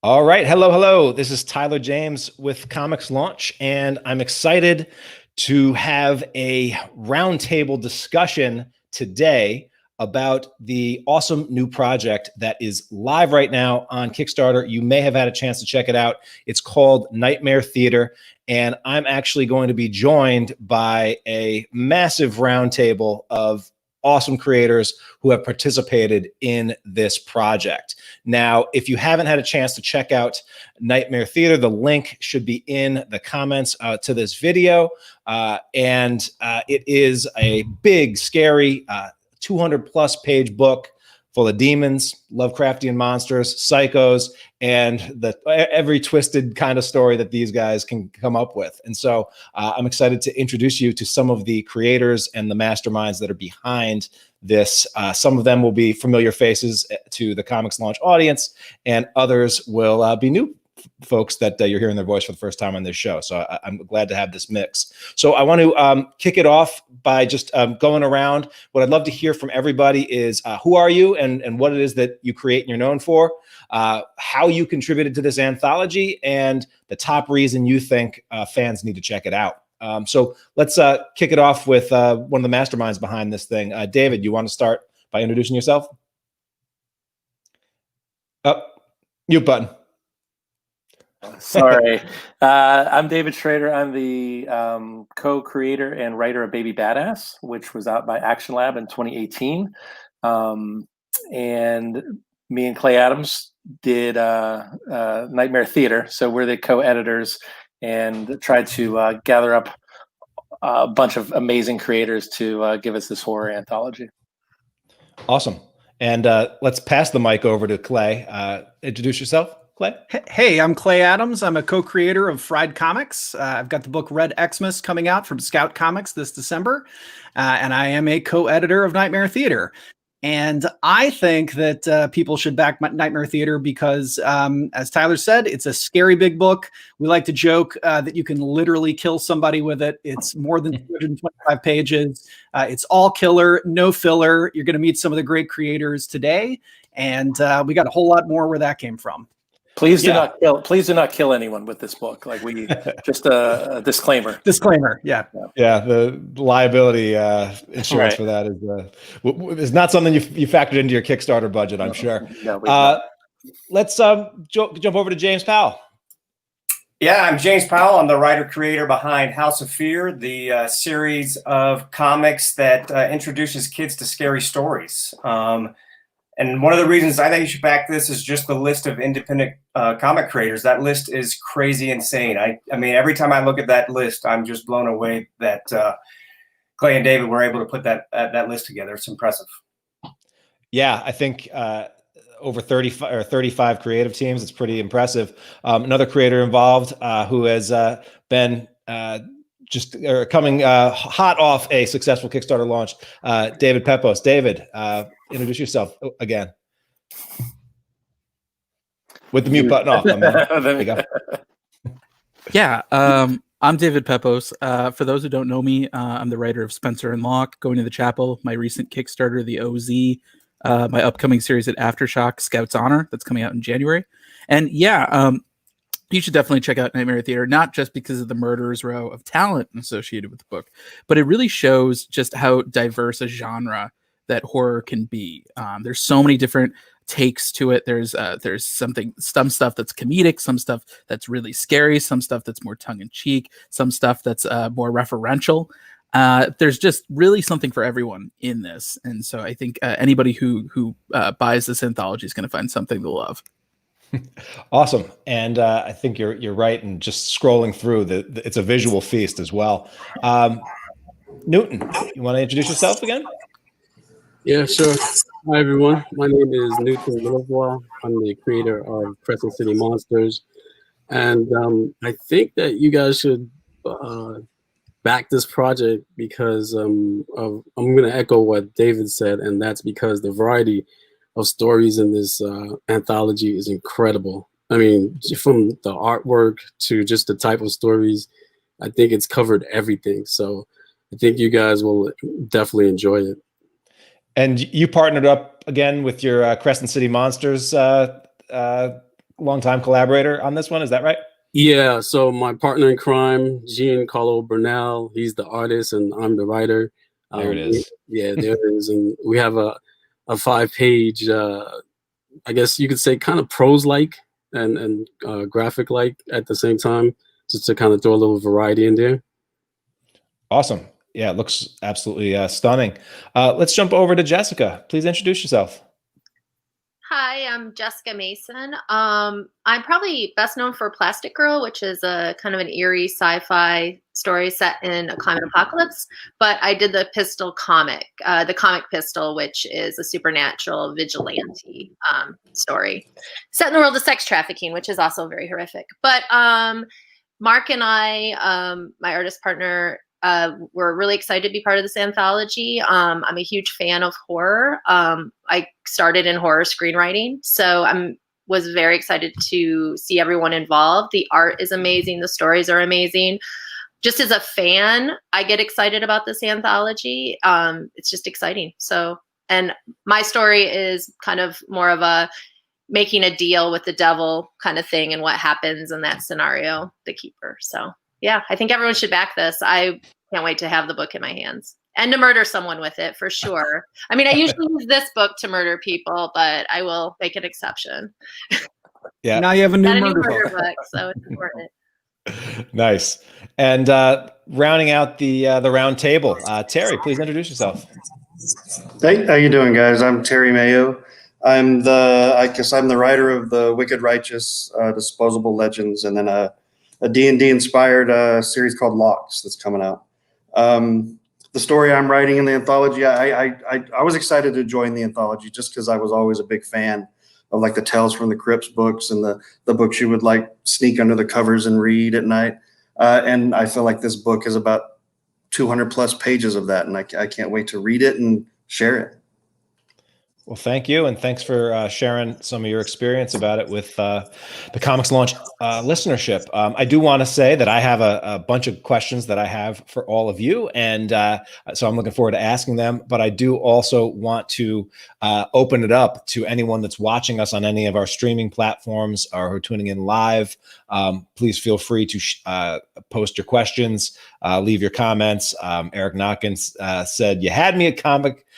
All right. Hello, hello. This is Tyler James with Comics Launch, and I'm excited to have a roundtable discussion today about the awesome new project that is live right now on Kickstarter. You may have had a chance to check it out. It's called Nightmare Theater, and I'm actually going to be joined by a massive roundtable of awesome creators who have participated in this project. Now, if you haven't had a chance to check out Nightmare Theater, the link should be in the comments to this video. It is a big, scary 200 plus page book full of demons, Lovecraftian monsters, psychos, and every twisted kind of story that these guys can come up with. And so I'm excited to introduce you to some of the creators and the masterminds that are behind this. Some of them will be familiar faces to the Comics Launch audience, and others will be new folks that you're hearing their voice for the first time on this show. So I'm glad to have this mix. So I want to kick it off by just going around. What I'd love to hear from everybody is who are you and what it is that you create and you're known for, how you contributed to this anthology, and the top reason you think fans need to check it out. So let's kick it off with one of the masterminds behind this thing. David, you want to start by introducing yourself? Oh, mute button. Sorry. I'm David Schrader. I'm the co-creator and writer of Baby Badass, which was out by Action Lab in 2018. And me and Clay Adams did Nightmare Theater. So we're the co-editors and tried to gather up a bunch of amazing creators to give us this horror anthology. Awesome. And let's pass the mic over to Clay. Introduce yourself. Clay? Hey, I'm Clay Adams. I'm a co-creator of Fried Comics. I've got the book Red Xmas coming out from Scout Comics this December, and I am a co-editor of Nightmare Theater. And I think that people should back Nightmare Theater because, as Tyler said, it's a scary big book. We like to joke that you can literally kill somebody with it. It's more than 225 pages. It's all killer, no filler. You're going to meet some of the great creators today, and we got a whole lot more where that came from. Please do not kill. Please do not kill anyone with this book. Like we just a disclaimer. Disclaimer. Yeah. Yeah. The liability insurance for that is not something you factored into your Kickstarter budget, I'm sure. No, let's jump over to James Powell. Yeah, I'm James Powell. I'm the writer creator behind House of Fear, the series of comics that introduces kids to scary stories. And one of the reasons I think you should back this is just the list of independent comic creators. That list is crazy insane. I mean, every time I look at that list, I'm just blown away that Clay and David were able to put that list together. It's impressive. Yeah, I think over 35 creative teams. It's pretty impressive. Another creator involved who has been just coming hot off a successful Kickstarter launch, David Pepose. David, introduce yourself again. With the mute button off. There you go. Yeah, I'm David Pepose. For those who don't know me, I'm the writer of Spencer and Locke, Going to the Chapel, my recent Kickstarter, the OZ, my upcoming series at Aftershock, Scout's Honor, that's coming out in January. And yeah, you should definitely check out Nightmare Theater, not just because of the murderer's row of talent associated with the book, but it really shows just how diverse a genre that horror can be. There's so many different takes to it. There's some stuff that's comedic, some stuff that's really scary, some stuff that's more tongue-in-cheek, some stuff that's more referential. There's just really something for everyone in this. And so I think anybody who buys this anthology is going to find something to love. Awesome. And I think you're right. And just scrolling through it's a visual feast as well. Newton, you want to introduce yourself again? Yeah, sure. Hi, everyone. My name is Newton Lilavois. I'm the creator of Crescent City Monsters. And I think that you guys should back this project because I'm going to echo what David said, and that's because the variety of stories in this anthology is incredible. I mean, from the artwork to just the type of stories, I think it's covered everything. So I think you guys will definitely enjoy it. And you partnered up again with your Crescent City Monsters longtime collaborator on this one. Is that right? Yeah, so my partner in crime, Giancarlo Bernal, he's the artist and I'm the writer. There it is. Yeah, there it is. And we have a 5-page, I guess you could say kind of prose-like and graphic-like at the same time, just to kind of throw a little variety in there. Awesome. Yeah, it looks absolutely stunning. Let's jump over to Jessica. Please introduce yourself. Hi, I'm Jessica Mason. I'm probably best known for Plastic Girl, which is a kind of an eerie sci-fi story set in a climate apocalypse. But I did the Pistol comic, the comic Pistol, which is a supernatural vigilante story set in the world of sex trafficking, which is also very horrific. But Mark and I, my artist partner, we're really excited to be part of this anthology. I'm a huge fan of horror. I started in horror screenwriting, so was very excited to see everyone involved. The art is amazing. The stories are amazing. Just as a fan, I get excited about this anthology. It's just exciting. So, and my story is kind of more of a making a deal with the devil kind of thing and what happens in that scenario, the keeper. So yeah, I think everyone should back this. I can't wait to have the book in my hands and to murder someone with it for sure. I mean, I usually use this book to murder people, but I will make an exception. Yeah. Now you have a new murder book, so it's important. Nice. And rounding out the round table, Terry, please introduce yourself. Hey, how you doing, guys? I'm Terry Mayo. I guess I'm the writer of the Wicked Righteous, Disposable Legends, and then a D&D inspired series called Locks that's coming out. The story I'm writing in the anthology, I was excited to join the anthology just because I was always a big fan of like the Tales from the Crypts books and the books you would like sneak under the covers and read at night. And I feel like this book is about 200 plus pages of that, and I can't wait to read it and share it. Well, thank you. And thanks for sharing some of your experience about it with the Comics Launch listenership. I do want to say that I have a bunch of questions that I have for all of you. And so I'm looking forward to asking them. But I do also want to open it up to anyone that's watching us on any of our streaming platforms or who are tuning in live. Please feel free to post your questions, leave your comments. Eric Knockins said, "You had me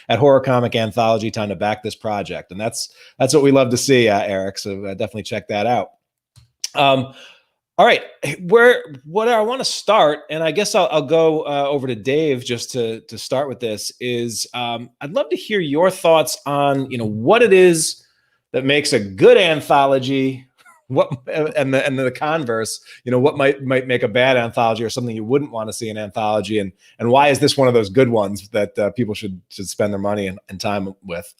at Horror Comic Anthology, time to back this project." And that's what we love to see, Eric. So definitely check that out. All right, what I want to start, and I guess I'll go over to Dave just to start with this, is I'd love to hear your thoughts on what it is that makes a good anthology, and the converse, what might make a bad anthology or something you wouldn't want to see in an anthology, and why is this one of those good ones that people should spend their money and time with?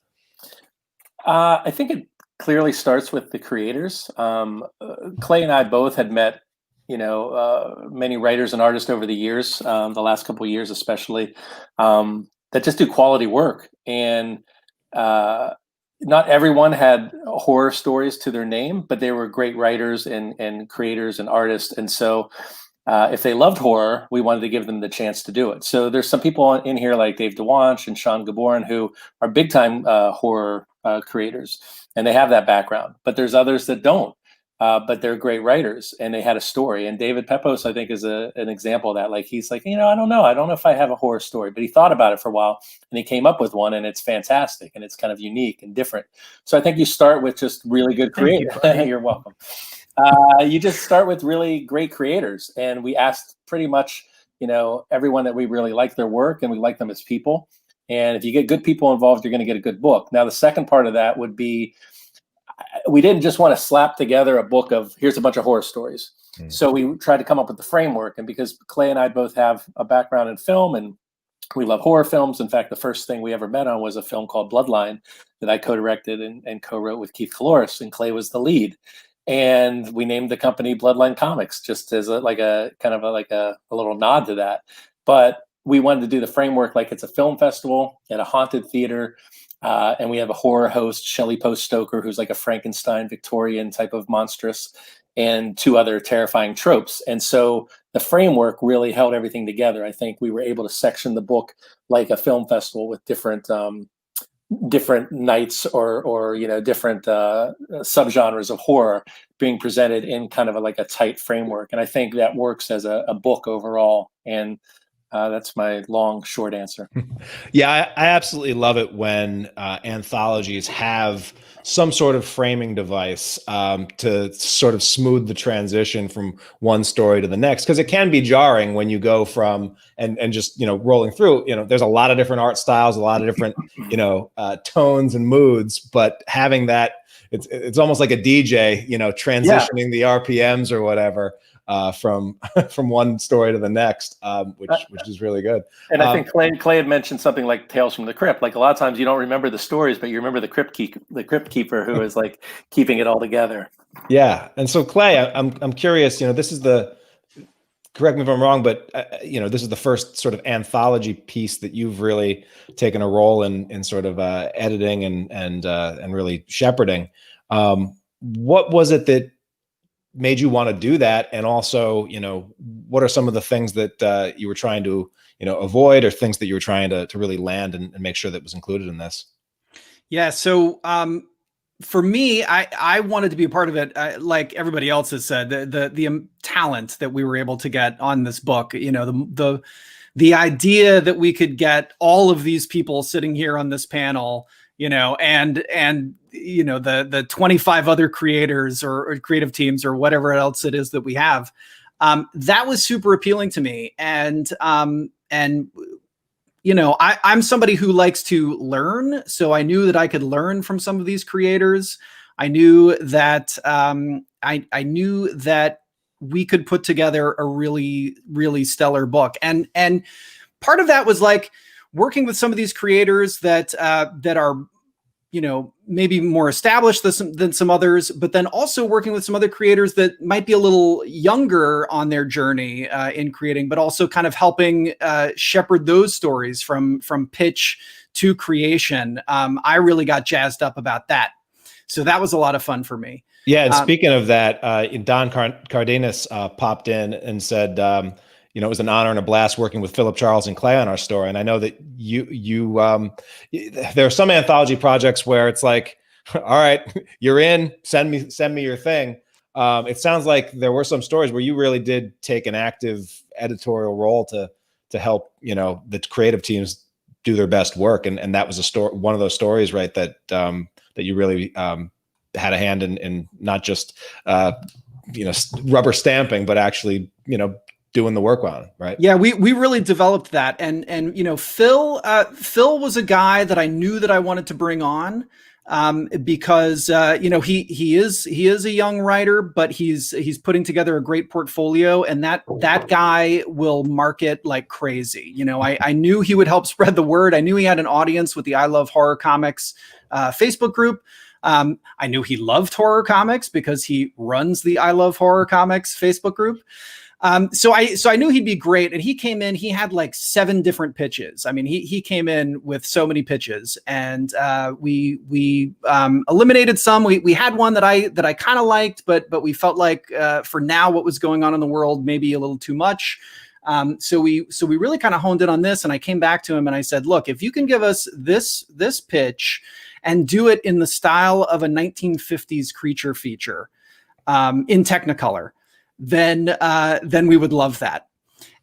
I think it clearly starts with the creators. Clay and I both had met, many writers and artists over the years, the last couple of years especially, that just do quality work. And not everyone had horror stories to their name, but they were great writers and creators and artists. And so if they loved horror, we wanted to give them the chance to do it. So there's some people in here like Dave DeWanch and Sean Gaborin who are big time horror creators, and they have that background. But there's others that don't, but they're great writers and they had a story. And David Pepose, I think, is an example of that. Like, he's like, I don't know if I have a horror story, but he thought about it for a while and he came up with one, and it's fantastic and it's kind of unique and different. So I think you start with just really good creators. You're welcome. You just start with really great creators, and we asked pretty much, everyone that we really like their work and we like them as people. And if you get good people involved, you're going to get a good book. Now, the second part of that would be, we didn't just want to slap together a book of here's a bunch of horror stories. So we tried to come up with the framework. And because Clay and I both have a background in film and we love horror films. In fact, the first thing we ever met on was a film called Bloodline that I co-directed and co-wrote with Keith Caloris, and Clay was the lead. And we named the company Bloodline Comics just as a little nod to that. But we wanted to do the framework like it's a film festival at a haunted theater. And we have a horror host, Shelley Post Stoker, who's like a Frankenstein Victorian type of monstrous, and 2 other terrifying tropes. And so the framework really held everything together. I think we were able to section the book like a film festival with different different nights or different subgenres of horror being presented in kind of like a tight framework. And I think that works as a book overall. And that's my long, short answer. Yeah, I absolutely love it when anthologies have some sort of framing device to sort of smooth the transition from one story to the next, because it can be jarring when you go from and just rolling through. There's a lot of different art styles, a lot of different tones and moods, but having that, it's almost like a DJ, transitioning the RPMs or whatever. From one story to the next, which is really good. And I think Clay had mentioned something like Tales from the Crypt. Like a lot of times you don't remember the stories, but you remember the crypt keeper who is like keeping it all together. Yeah, and so Clay, I'm curious. This is correct me if I'm wrong, but this is the first sort of anthology piece that you've really taken a role in sort of editing and really shepherding. What was it that made you want to do that? And also, what are some of the things that you were trying to, avoid, or things that you were trying to really land and make sure that was included in this? Yeah. So, for me, I wanted to be a part of it. Like everybody else has said, the talent that we were able to get on this book, the idea that we could get all of these people sitting here on this panel, and the 25 other creators or creative teams or whatever else it is that we have, that was super appealing to me. And I'm somebody who likes to learn, so I knew that I could learn from some of these creators. I knew that I knew that we could put together a really, really stellar book, and part of that was like working with some of these creators that are, maybe more established than some others, but then also working with some other creators that might be a little younger on their journey in creating, but also kind of helping shepherd those stories from pitch to creation. I really got jazzed up about that. So that was a lot of fun for me. Yeah. And speaking of that, Don Cardenas popped in and said, it was an honor and a blast working with Philip, Charles, and Clay on our story. And I know that there are some anthology projects where it's like, all right, you're in, send me your thing. It sounds like there were some stories where you really did take an active editorial role to help, the creative teams do their best work. And that was one of those stories, right, that you really had a hand in not just, rubber stamping, but actually, doing the work on, right? Yeah, we really developed that, and Phil was a guy that I knew that I wanted to bring on, because he is a young writer, but he's putting together a great portfolio, and that guy will market like crazy. I knew he would help spread the word. I knew he had an audience with the I Love Horror Comics Facebook group. I knew he loved horror comics because he runs the I Love Horror Comics Facebook group. So I knew he'd be great, and he came in. He had like 7 different pitches. I mean, he came in with so many pitches, and we eliminated some. We had one that I kind of liked, but we felt like for now what was going on in the world maybe a little too much. So we really kind of honed in on this, and I came back to him and I said, look, if you can give us this pitch and do it in the style of a 1950s creature feature in Technicolor, then we would love that.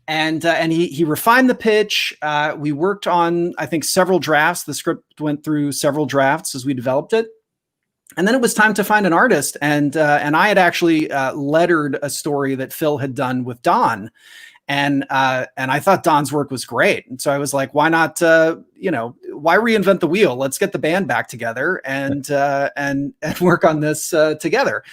And he refined the pitch. We worked on, I think, several drafts. The script went through several drafts as we developed it. And then it was time to find an artist. And I had actually lettered a story that Phil had done with Don. And I thought Don's work was great. And so I was like, why not, why reinvent the wheel? Let's get the band back together and work on this together.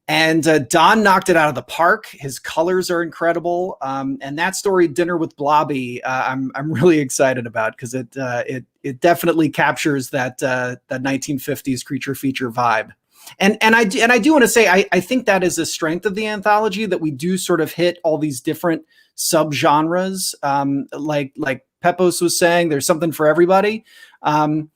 And Don knocked it out of the park. His colors are incredible. And that story, Dinner with Blobby, I'm really excited about, because it definitely captures that 1950s creature feature vibe. And I do want to say, I think that is a strength of the anthology, that we do sort of hit all these different subgenres. Like Pepose was saying, there's something for everybody. And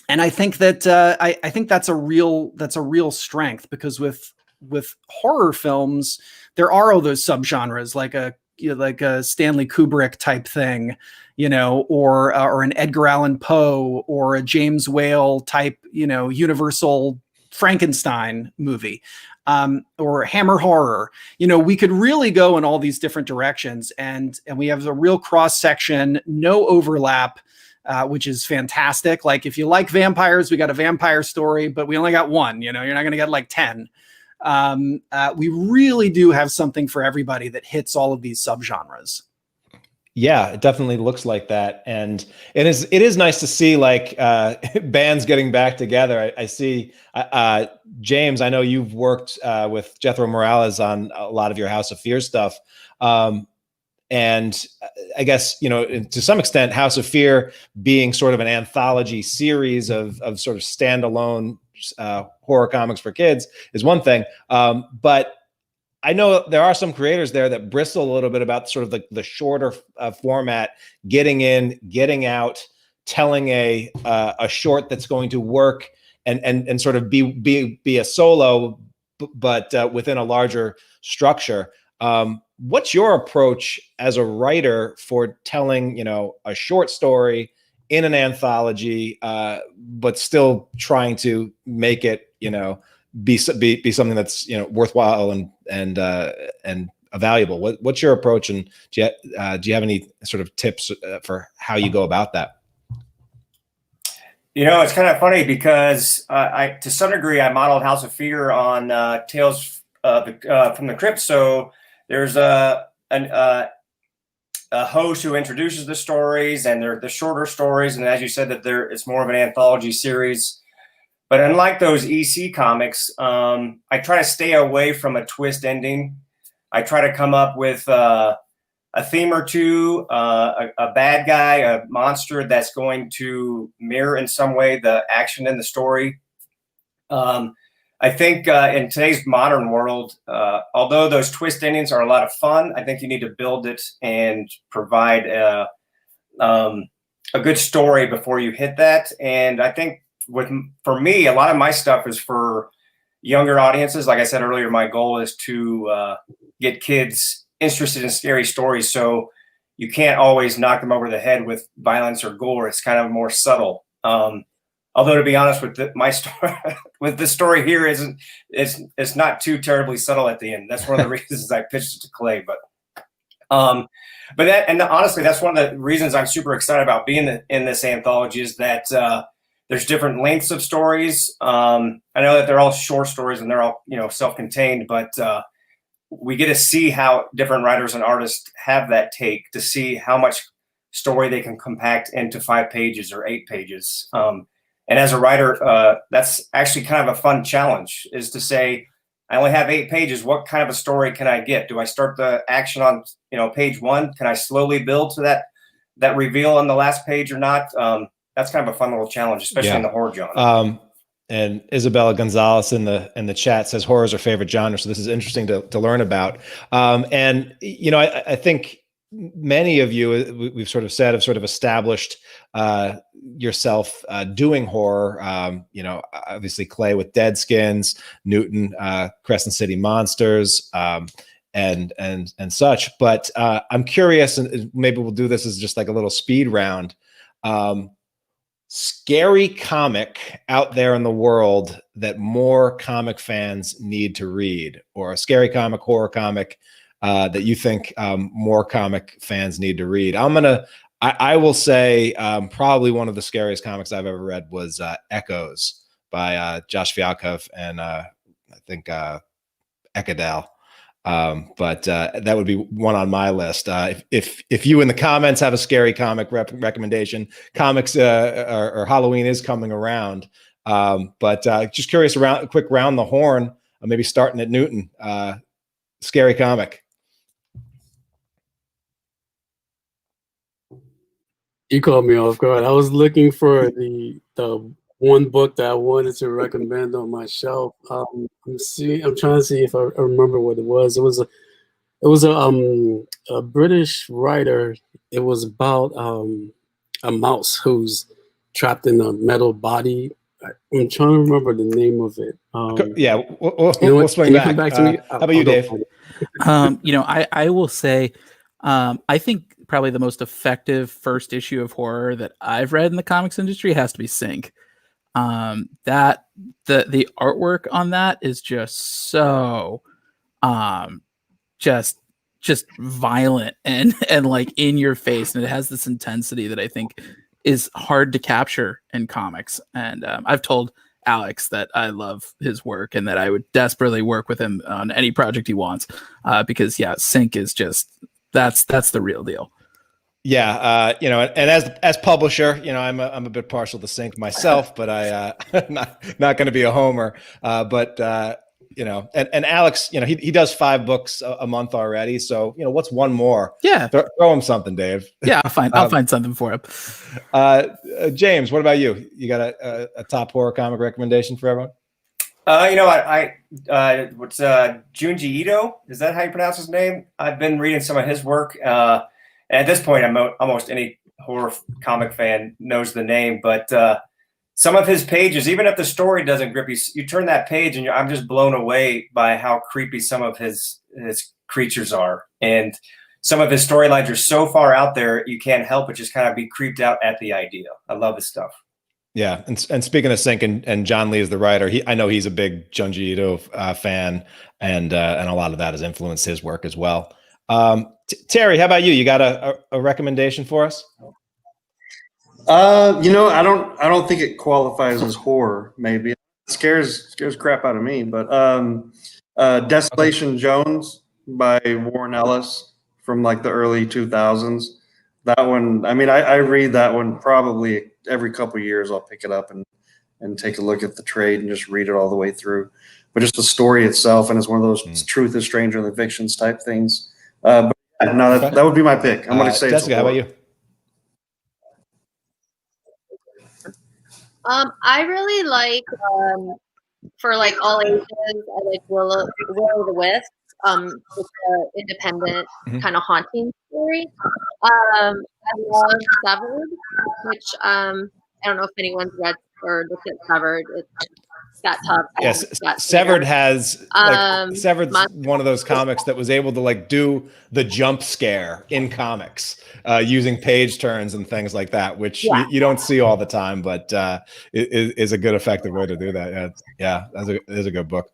I think that I think that's a real strength, because with horror films, there are all those subgenres, like a like a Stanley Kubrick type thing, or an Edgar Allan Poe or a James Whale type, Universal Frankenstein movie, or Hammer horror. We could really go in all these different directions, and we have a real cross section, no overlap. Which is fantastic. Like, if you like vampires, we got a vampire story, but we only got one. You're not going to get like 10. We really do have something for everybody that hits all of these subgenres. Yeah, it definitely looks like that, and it is nice to see like bands getting back together. I see James. I know you've worked with Jethro Morales on a lot of your House of Fear stuff. And I guess, to some extent, House of Fear being sort of an anthology series of sort of standalone horror comics for kids is one thing. But I know there are some creators there that bristle a little bit about sort of the shorter format, getting in, getting out, telling a short that's going to work and sort of be a solo, but within a larger structure. What's your approach as a writer for telling, a short story in an anthology, but still trying to make it, be something that's, worthwhile and valuable? What's your approach, and do you have any sort of tips for how you go about that? It's kind of funny because to some degree, I modeled House of Fear on Tales from the Crypt. So there's a host who introduces the stories, and they're the shorter stories. And as you said, that it's more of an anthology series. But unlike those EC comics, I try to stay away from a twist ending. I try to come up with a theme or two, a bad guy, a monster that's going to mirror in some way the action in the story. I think in today's modern world, although those twist endings are a lot of fun, I think you need to build it and provide a good story before you hit that. And I think for me, a lot of my stuff is for younger audiences. Like I said earlier, my goal is to get kids interested in scary stories. So you can't always knock them over the head with violence or gore. It's kind of more subtle. Although, to be honest, with my story, with the story here, it's not too terribly subtle at the end. That's one of the reasons I pitched it to Clay. Honestly, that's one of the reasons I'm super excited about being in this anthology is that there's different lengths of stories. I know that they're all short stories and they're all self-contained, but we get to see how different writers and artists have that take, to see how much story they can compact into 5 pages or 8 pages. And as a writer, that's actually kind of a fun challenge, is to say, I only have 8 pages. What kind of a story can I get? Do I start the action on, page 1? Can I slowly build to that reveal on the last page or not? That's kind of a fun little challenge, especially in the horror genre. And Isabella Gonzalez in the chat says horror is her favorite genre. So this is interesting to learn about. I think many of you, we've sort of said, have sort of established yourself doing horror. Obviously Clay with Dead Skins, Newton, Crescent City Monsters, and such. But I'm curious, and maybe we'll do this as just like a little speed round. Scary comic out there in the world that more comic fans need to read, or a scary comic, horror comic that you think more comic fans need to read. I will say probably one of the scariest comics I've ever read was Echoes by Josh Fialkov and I think Ekadal. But that would be one on my list. If you in the comments have a scary comic recommendation, comics or Halloween is coming around. But just curious, quick round the horn, maybe starting at Newton. Scary comic. You caught me off guard. I was looking for the one book that I wanted to recommend on my shelf. I'm trying to see if I remember what it was. It was a British writer. It was about a mouse who's trapped in a metal body. I'm trying to remember the name of it. We'll swing back. Come back to me? How about you, Dave? I will say I think probably the most effective first issue of horror that I've read in the comics industry has to be Sync. That the artwork on that is just so just violent and like in your face, and it has this intensity that I think is hard to capture in comics. And I've told Alex that I love his work and that I would desperately work with him on any project he wants, because Sync is just that's the real deal. Yeah, and as publisher, I'm a bit partial to Sync myself, but I not going to be a homer. But and Alex, he does 5 books a month already. So what's one more? Yeah, throw him something, Dave. Yeah, I'll find something for him. James, what about you? You got a top horror comic recommendation for everyone? What's Junji Ito? Is that how you pronounce his name? I've been reading some of his work. And at this point, almost any horror comic fan knows the name. But some of his pages, even if the story doesn't grip you, you turn that page and I'm just blown away by how creepy some of his creatures are. And some of his storylines are so far out there, you can't help but just kind of be creeped out at the idea. I love his stuff. Yeah, and speaking of Sync, and John Lee is the writer. I know he's a big Junji Ito fan, and a lot of that has influenced his work as well. Terry, how about you? You got a recommendation for us? I don't think it qualifies as horror. Maybe it scares crap out of me. But Desolation Jones by Warren Ellis from like the early 2000s. That one, I read that one probably every couple of years. I'll pick it up and take a look at the trade and just read it all the way through. But just the story itself, and it's one of those truth is stranger than fictions type things. But no, that would be my pick. I'm going to say Jessica, how about you? I really like for like all ages. I like Will o' the Wisp. It's an independent kind of haunting story. I love Severed, which I don't know if anyone's read or looked at Severed. It's Scott Tubbs. Yes, Severed has Severed's one of those comics that was able to like do the jump scare in comics using page turns and things like that, which you don't see all the time, but it is a good effective way to do that. Yeah, that's a good book.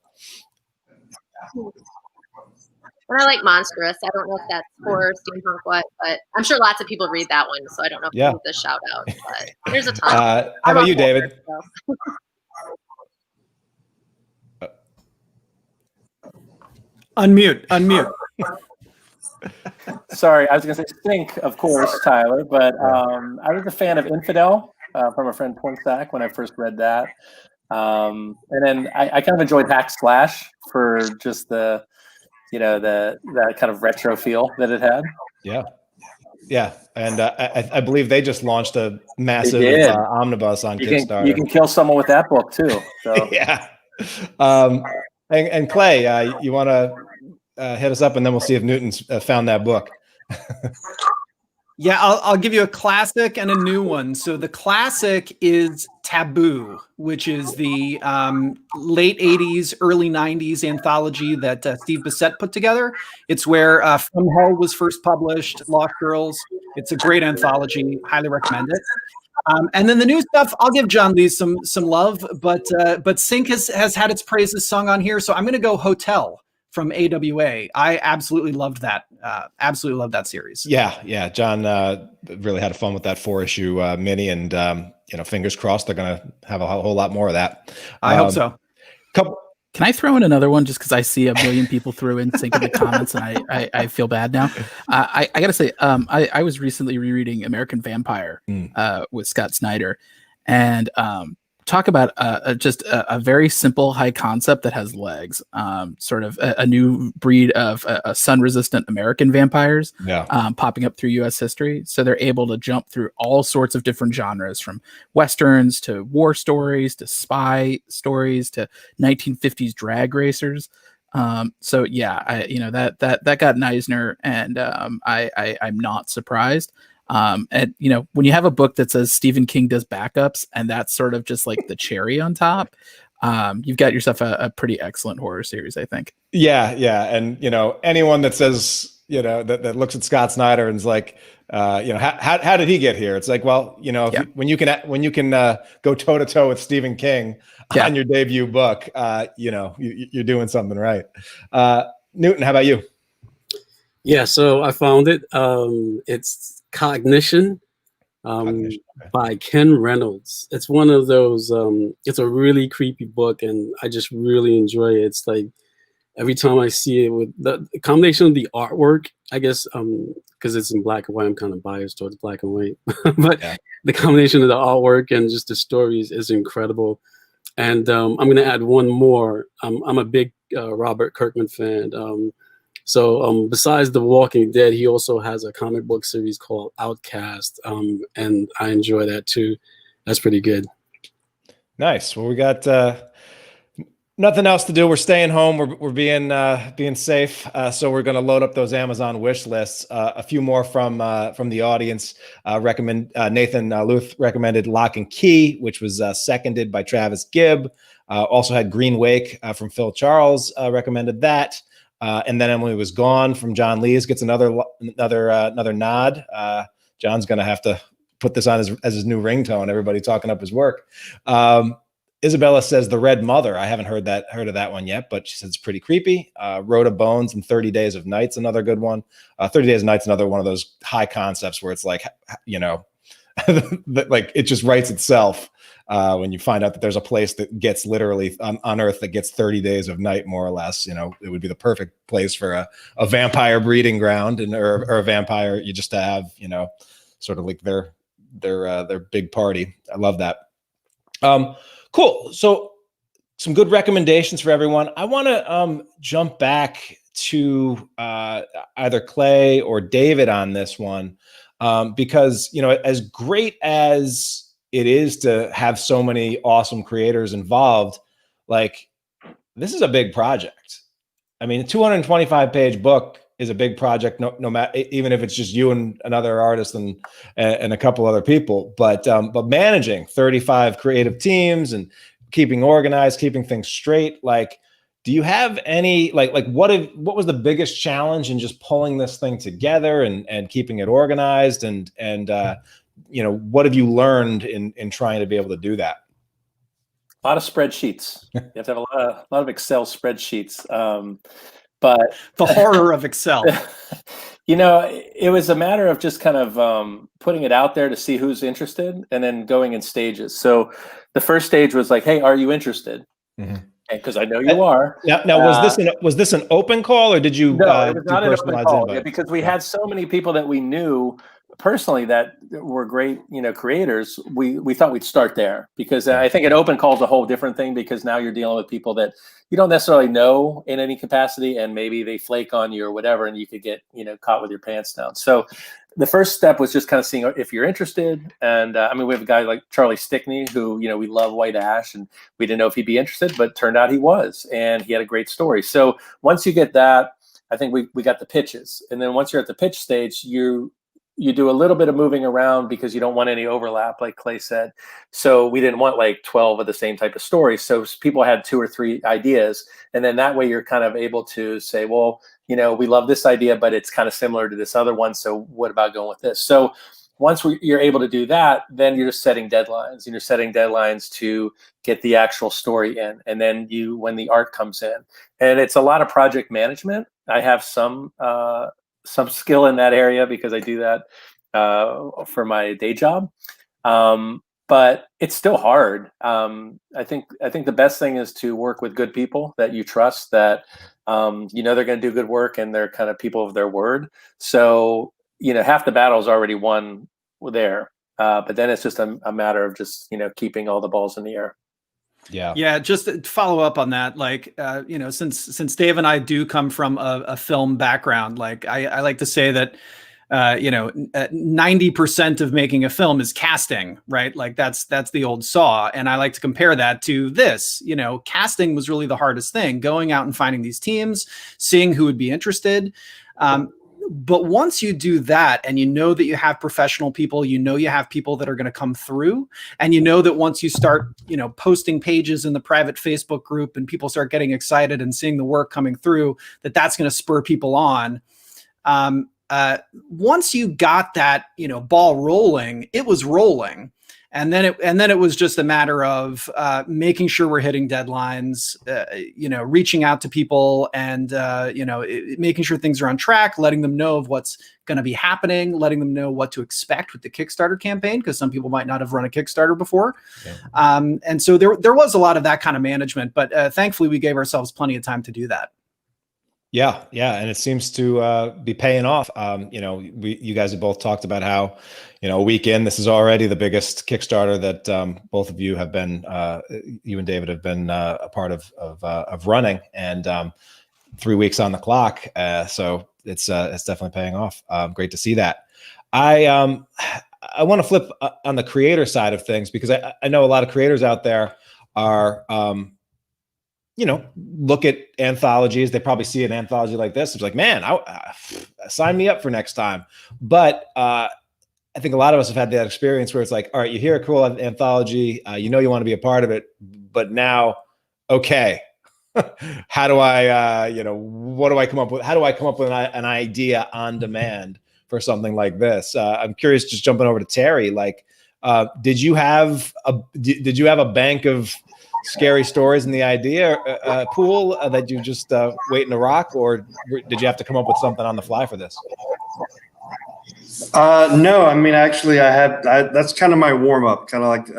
And I like Monstrous. I don't know if that's horror, steampunk, what, but I'm sure lots of people read that one, so I don't know if it's a shout out. But there's a ton. How about you, David? Unmute. Sorry, I was going to say Sync, of course, Tyler, but I was a fan of Infidel from a friend Pornsack when I first read that. And then I kind of enjoyed Hack Slash for just the kind of retro feel that it had. Yeah, and I believe they just launched a massive omnibus on Kickstarter. You can kill someone with that book too. So. Yeah. And Clay, you want to hit us up, and then we'll see if Newton's found that book. Yeah, I'll give you a classic and a new one. So the classic is Taboo, which is the late 80s, early 90s anthology that Steve Bissette put together. It's where From Hell was first published, Lost Girls. It's a great anthology. Highly recommend it. And then the new stuff, I'll give John Lee some love, but Sync has had its praises sung on here. So I'm going to go Hotel from AWA. I absolutely loved that. Absolutely loved that series. Yeah. John really had fun with that 4-issue mini, and fingers crossed they're going to have a whole lot more of that. I hope so. Can I throw in another one just because I see a million people threw in Sync in the comments, and I feel bad now. I got to say, I was recently rereading American Vampire with Scott Snyder, and talk about just a very simple high concept that has legs, sort of a new breed of sun-resistant American vampires popping up through U.S. history. So they're able to jump through all sorts of different genres, from Westerns to war stories to spy stories to 1950s drag racers. So yeah, that got Eisner, and I'm not surprised. And when you have a book that says Stephen King does backups, and that's sort of just like the cherry on top, you've got yourself a pretty excellent horror series, I think. Yeah. And anyone that says that looks at Scott Snyder and is like, how did he get here? It's like, well, when you can go toe to toe with Stephen King on your debut book, you're doing something right. Newton, how about you? Yeah, so I found it. It's Cognition. By Ken Reynolds. It's one of those, it's a really creepy book, and I just really enjoy it. It's like every time I see it, with the combination of the artwork, I guess, because it's in black and white, I'm kind of biased towards black and white, but the combination of the artwork and just the stories is incredible. And I'm going to add one more. I'm a big Robert Kirkman fan. So besides The Walking Dead, he also has a comic book series called Outcast, and I enjoy that too. That's pretty good. Nice. Well, we got nothing else to do. We're staying home. We're being safe. So we're going to load up those Amazon wish lists. A few more from the audience. Nathan Luth recommended Lock and Key, which was seconded by Travis Gibb. Also had Green Wake from Phil Charles. Recommended that. And then Emily Was Gone from John Lees gets another nod. John's going to have to put this on as his new ringtone. Everybody talking up his work. Isabella says The Red Mother. I haven't heard of that one yet, but she says it's pretty creepy. Road of Bones and 30 Days of Night's another good one. 30 Days of Night's another one of those high concepts where it's like, like it just writes itself. When you find out that there's a place that gets literally on Earth that gets 30 days of night, more or less, it would be the perfect place for a vampire breeding ground or a vampire. You just to have, sort of like their big party. I love that. Cool. So some good recommendations for everyone. I want to jump back to either Clay or David on this one because, as great as it is to have so many awesome creators involved, like this is a big project. I mean, a 225-page book is a big project, no matter, even if it's just you and another artist and a couple other people. But managing 35 creative teams and keeping organized, keeping things straight. Like, do you have any like what was the biggest challenge in just pulling this thing together and keeping it organized and what have you learned in trying to be able to do that? A lot of spreadsheets. You have to have a lot of Excel spreadsheets. But the horror of Excel. It was a matter of just kind of putting it out there to see who's interested and then going in stages. So the first stage was like, hey, are you interested? Mm-hmm. Because I know you are. Now, was this an open call or did you? No, it was not an open call. Because we had so many people that we knew personally that were great, creators. We thought we'd start there because I think an open call is a whole different thing because now you're dealing with people that you don't necessarily know in any capacity, and maybe they flake on you or whatever, and you could get caught with your pants down. So the first step was just kind of seeing if you're interested. And we have a guy like Charlie Stickney who, we love White Ash, and we didn't know if he'd be interested, but turned out he was, and he had a great story. So once you get that, I think we got the pitches. And then once you're at the pitch stage, you do a little bit of moving around because you don't want any overlap, like Clay said. So we didn't want like 12 of the same type of stories. So people had 2 or 3 ideas. And then that way you're kind of able to say, well, we love this idea, but it's kind of similar to this other one. So what about going with this? So once you're able to do that, then you're just setting deadlines. And you're setting deadlines to get the actual story in. And then when the art comes in. And it's a lot of project management. I have some skill in that area because I do that for my day job. But it's still hard. I think the best thing is to work with good people that you trust, that they're going to do good work and they're kind of people of their word. So half the battle is already won there, but then it's just a matter of just keeping all the balls in the air. Yeah. Just to follow up on that, like, since Dave and I do come from a film background, like I like to say that, 90% of making a film is casting, right? Like that's the old saw. And I like to compare that to this, casting was really the hardest thing, going out and finding these teams, seeing who would be interested. But once you do that and that you have professional people, you have people that are going to come through, and that once you start, posting pages in the private Facebook group and people start getting excited and seeing the work coming through, that's going to spur people on. Once you got that, ball rolling, it was rolling. And then it was just a matter of making sure we're hitting deadlines, reaching out to people and, making sure things are on track, letting them know of what's going to be happening, letting them know what to expect with the Kickstarter campaign, because some people might not have run a Kickstarter before. Yeah. And so there was a lot of that kind of management, but thankfully we gave ourselves plenty of time to do that. Yeah, and it seems to be paying off. You guys have both talked about how, a week in, this is already the biggest Kickstarter that both of you have been, you and David have been a part of running, and 3 weeks on the clock. So it's definitely paying off. Great to see that. I want to flip on the creator side of things, because I know a lot of creators out there are. Look at anthologies. They probably see an anthology like this. It's like, man, sign me up for next time. But I think a lot of us have had that experience where it's like, all right, you hear a cool anthology, you want to be a part of it, but now, okay, how do I, what do I come up with? How do I come up with an idea on demand for something like this? I'm curious, just jumping over to Terry, like, did you have a bank of scary stories in the idea pool that you just waiting to rock, or did you have to come up with something on the fly for this? No, I mean, actually that's kind of my warm up, kind of like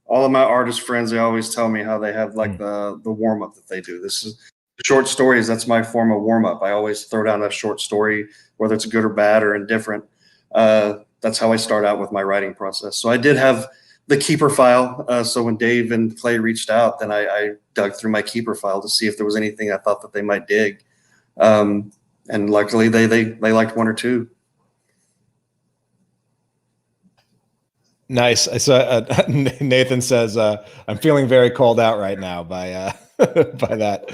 all of my artist friends, they always tell me how they have like the warm up that they do. This is short stories. That's my form of warm up. I always throw down a short story, whether it's good or bad or indifferent. That's how I start out with my writing process. So I did have the keeper file. So when Dave and Clay reached out, then I dug through my keeper file to see if there was anything I thought that they might dig. And luckily they liked one or two. Nice. I saw Nathan says, I'm feeling very called out right now by that.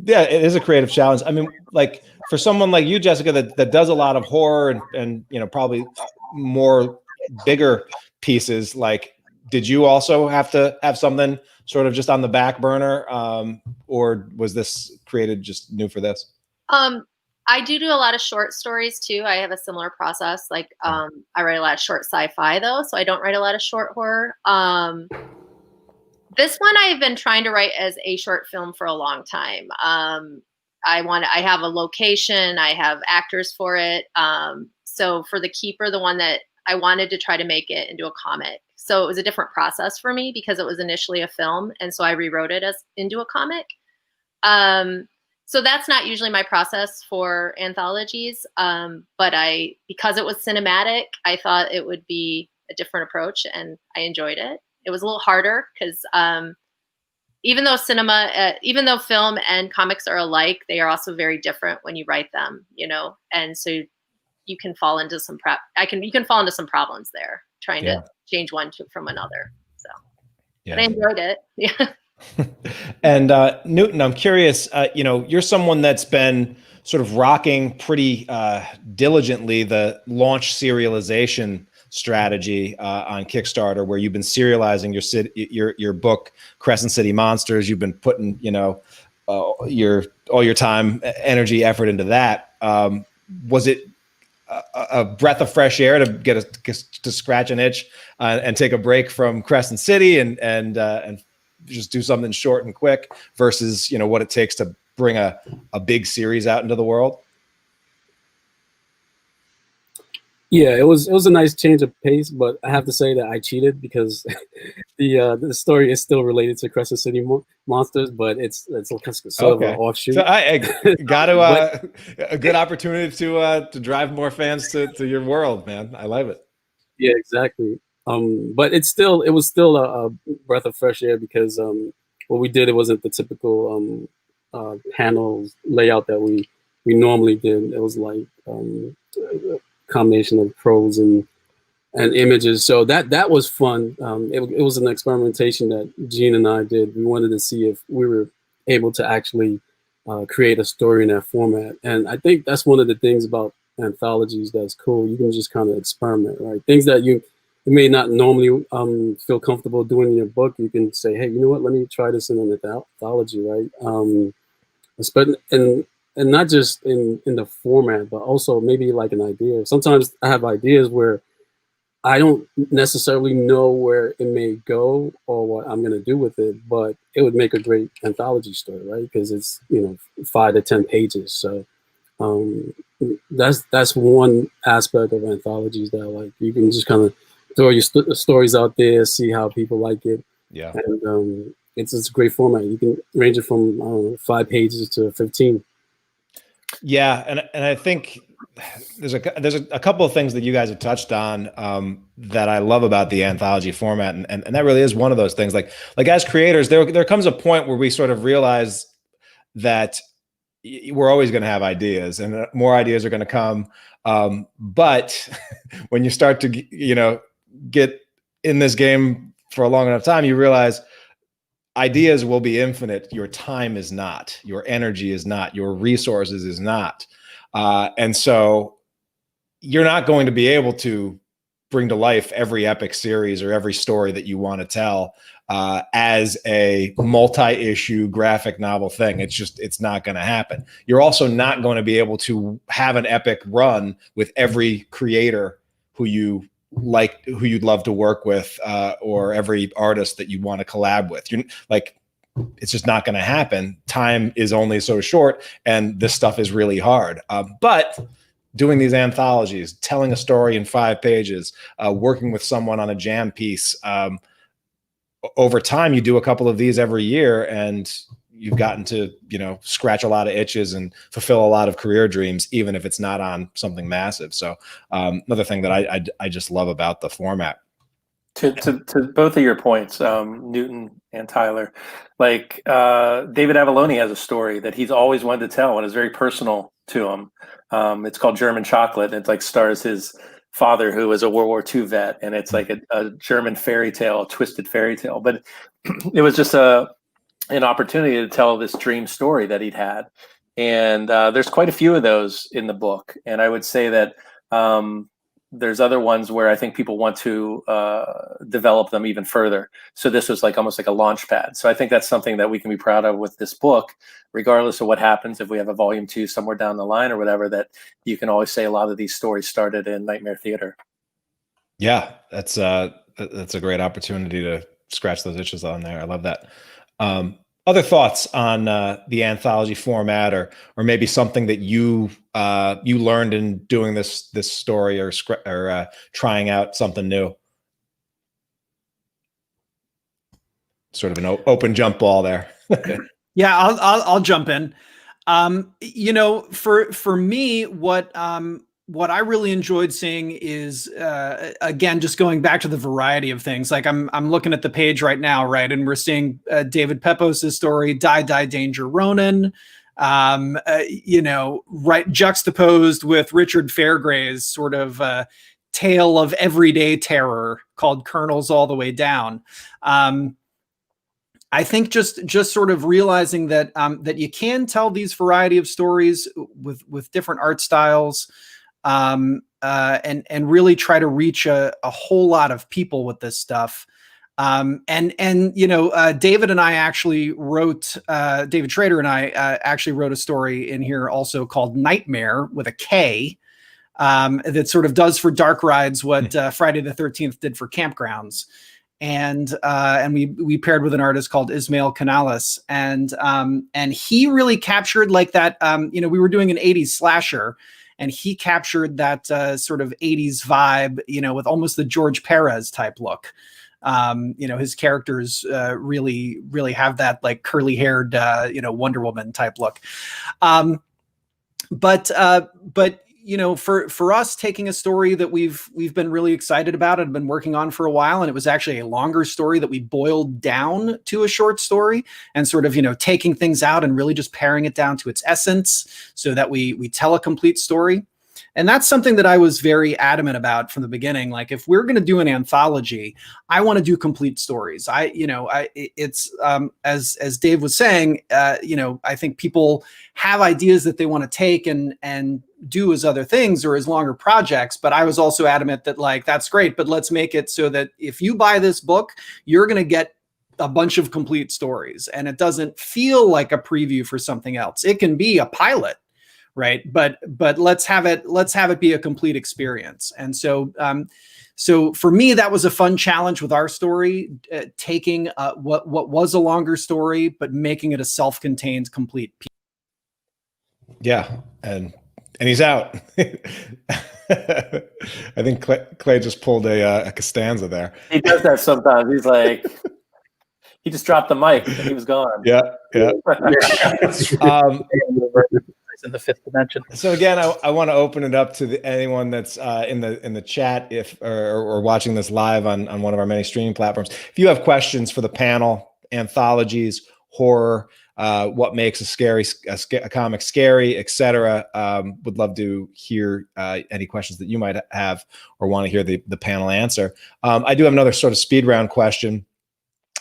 Yeah, it is a creative challenge. I mean, like for someone like you, Jessica, that does a lot of horror and probably more bigger pieces, like, did you also have to have something sort of just on the back burner, or was this created just new for this? I do a lot of short stories too. I have a similar process. Like, I write a lot of short sci-fi though, so I don't write a lot of short horror. This one I've been trying to write as a short film for a long time. I have a location, I have actors for it. So for The Keeper, the one that I wanted to try to make it into a comic. So it was a different process for me because it was initially a film. And so I rewrote it into a comic. So that's not usually my process for anthologies. But because it was cinematic, I thought it would be a different approach, and I enjoyed it. It was a little harder because even though film and comics are alike, they are also very different when you write them, and so you can fall into some you can fall into some problems there trying to change one from another. So but I enjoyed it. Yeah. And Newton, I'm curious, you're someone that's been sort of rocking pretty diligently the launch serialization strategy on Kickstarter, where you've been serializing your book, Crescent City Monsters. You've been putting, all your time, energy, effort into that. Was it a breath of fresh air to to scratch an itch and take a break from Crescent City and just do something short and quick versus what it takes to bring a big series out into the world? Yeah, it was a nice change of pace, but I have to say that I cheated because the story is still related to Crescent City Monsters, but it's sort of an offshoot. So I got to a good opportunity to drive more fans to your world, man. I love it. Yeah, exactly. But it was still a breath of fresh air because what we did, it wasn't the typical panel layout that we normally did. It was like combination of prose and images, so that was fun. It was an experimentation that Gene and I did. We wanted to see if we were able to actually create a story in that format, and I think that's one of the things about anthologies that's cool. You can just kind of experiment, right? Things that you may not normally feel comfortable doing in your book, you can say, hey, you know what, let me try this in an anthology, right? And and not just in the format, but also maybe like an idea. Sometimes I have ideas where I don't necessarily know where it may go or what I'm going to do with it, but it would make a great anthology story, right? Because it's 5 to 10 pages. So that's one aspect of anthologies that like you can just kind of throw your stories out there, see how people like it. Yeah, and it's a great format. You can range it from 5 pages to 15. Yeah, and I think there's a couple of things that you guys have touched on that I love about the anthology format, and that really is one of those things. Like as creators, there comes a point where we sort of realize that we're always going to have ideas, and more ideas are going to come. But when you start to get in this game for a long enough time, you realize ideas will be infinite. Your time is not. Your energy is not. Your resources is not. And so you're not going to be able to bring to life every epic series or every story that you want to tell as a multi-issue graphic novel thing. It's not going to happen. You're also not going to be able to have an epic run with every creator who you'd love to work with, or every artist that you want to collab with. It's just not going to happen. Time is only so short, and this stuff is really hard. But doing these anthologies, telling a story in 5 pages, working with someone on a jam piece, over time, you do a couple of these every year, and you've gotten to, scratch a lot of itches and fulfill a lot of career dreams, even if it's not on something massive. So another thing that I just love about the format. To both of your points, Newton and Tyler, like David Avalone has a story that he's always wanted to tell, and it's very personal to him. It's called German Chocolate, and it like stars his father, who was a World War II vet, and it's like a German fairy tale, a twisted fairy tale. But it was just an opportunity to tell this dream story that he'd had, and there's quite a few of those in the book. And I would say that there's other ones where I think people want to develop them even further. So this was like almost like a launch pad. So I think that's something that we can be proud of with this book, regardless of what happens if we have a volume 2 somewhere down the line or whatever, that you can always say a lot of these stories started in Nightmare Theater. Yeah, that's a great opportunity to scratch those itches on there. I love that. Other thoughts on the anthology format, or maybe something that you learned in doing this story, or trying out something new? Sort of an open jump ball there. Yeah, I'll jump in. For me, what I really enjoyed seeing is, again, just going back to the variety of things. Like I'm looking at the page right now, right, and we're seeing David Pepose's story, Die Die Danger Ronin, right, juxtaposed with Richard Fairgray's sort of tale of everyday terror called Colonels All the Way Down. I think just sort of realizing that that you can tell these variety of stories with different art styles. And really try to reach a whole lot of people with this stuff. David and I actually wrote, David Schrader and I actually wrote a story in here also called Nightmare with a K, that sort of does for dark rides what Friday the 13th did for campgrounds. And we paired with an artist called Ismail Canales, and he really captured like that. We were doing an 80s slasher, and he captured that sort of 80s vibe, with almost the George Perez type look. His characters really have that like curly haired, Wonder Woman type look. But for us, taking a story that we've been really excited about and been working on for a while, and it was actually a longer story that we boiled down to a short story, and sort of taking things out and really just paring it down to its essence so that we tell a complete story. And that's something that I was very adamant about from the beginning. Like, if we're going to do an anthology, I want to do complete stories. It's as Dave was saying, I think people have ideas that they want to take and do as other things or as longer projects. But I was also adamant that, like, that's great, but let's make it so that if you buy this book, you're going to get a bunch of complete stories, and it doesn't feel like a preview for something else. It can be a pilot, right? But let's have it be a complete experience. And so so for me, that was a fun challenge with our story, taking what was a longer story, but making it a self-contained complete piece. Yeah, and he's out. I think Clay just pulled a Costanza there. He does that sometimes. He's like, he just dropped the mic and he was gone. Yeah. In the fifth dimension. So again, I want to open it up to anyone that's in the chat, or watching this live on one of our many streaming platforms. If you have questions for the panel, anthologies, horror, what makes a comic scary, etc., would love to hear any questions that you might have or want to hear the panel answer. I do have another sort of speed round question.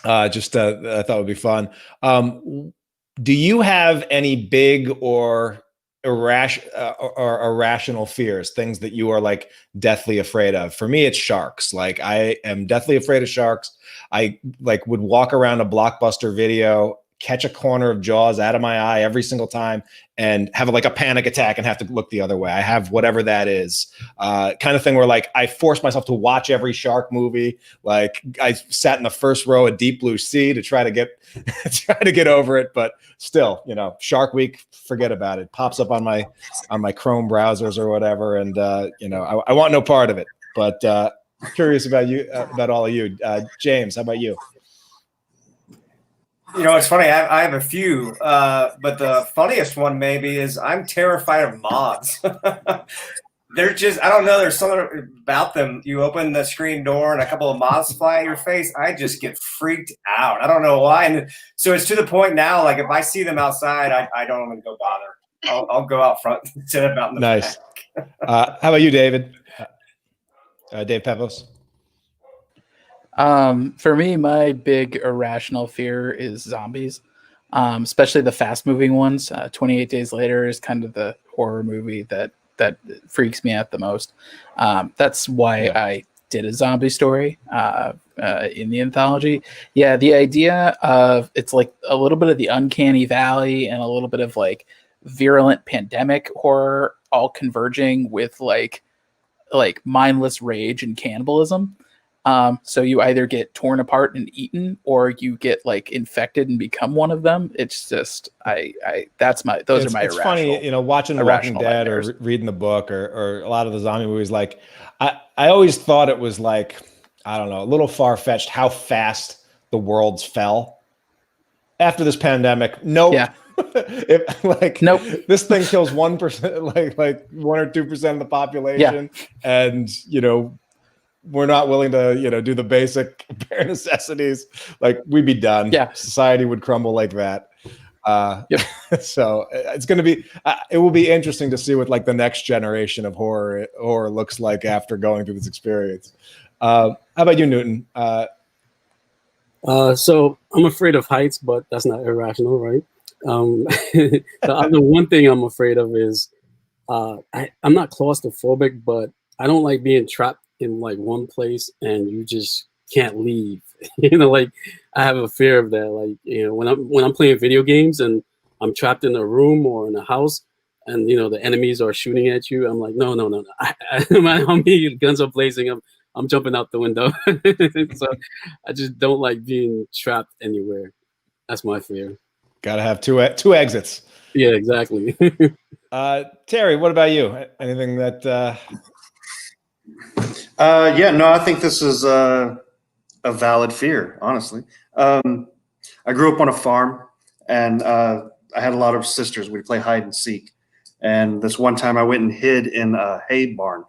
I thought would be fun. Do you have any big or irrational fears, things that you are like deathly afraid of? For me, it's sharks. Like, I am deathly afraid of sharks. I like would walk around a Blockbuster Video, catch a corner of Jaws out of my eye every single time, and have like a panic attack and have to look the other way. I have whatever that is, kind of thing where like I force myself to watch every shark movie. Like, I sat in the first row of Deep Blue Sea to try to get over it, but still, Shark Week, forget about it. Pops up on my Chrome browsers or whatever, and I want no part of it. But curious about you, about all of you. James, how about you? It's funny. I have a few, but the funniest one maybe is I'm terrified of moths. They're just, I don't know, there's something about them. You open the screen door and a couple of moths fly at your face. I just get freaked out. I don't know why. And so it's to the point now, like if I see them outside, I don't even go bother. I'll go out front instead of out in the Nice. back. How about you, David? Dave Pepose? For me, my big irrational fear is zombies, especially the fast-moving ones. 28 Days Later is kind of the horror movie that freaks me out the most. That's why I did a zombie story in the anthology. Yeah, the idea of it's like a little bit of the uncanny valley and a little bit of like virulent pandemic horror all converging with like mindless rage and cannibalism. So you either get torn apart and eaten, or you get like infected and become one of them. It's just, those are my. It's funny, watching The Walking Dead or reading the book or a lot of the zombie movies. Like, I always thought it was like, I don't know, a little far fetched how fast the worlds fell after this pandemic. Nope. Yeah. Nope. This thing kills 1%, like 1 or 2% of the population, and we're not willing to, do the basic bare necessities. Like, we'd be done. Yeah. Society would crumble like that. So it's going to be, it will be interesting to see what like the next generation of horror looks like after going through this experience. How about you, Newton? So I'm afraid of heights, but that's not irrational, right? The other one thing I'm afraid of is, I'm not claustrophobic, but I don't like being trapped in like one place and you just can't leave. Like I have a fear of that. Like, when I'm playing video games and I'm trapped in a room or in a house and the enemies are shooting at you, I'm like, no. My homie, guns are blazing. I'm jumping out the window. So I just don't like being trapped anywhere. That's my fear. Gotta have two exits. Yeah, exactly. Terry, what about you? Anything that I think this is a valid fear, honestly. I grew up on a farm, and I had a lot of sisters. We'd play hide and seek. And this one time I went and hid in a hay barn,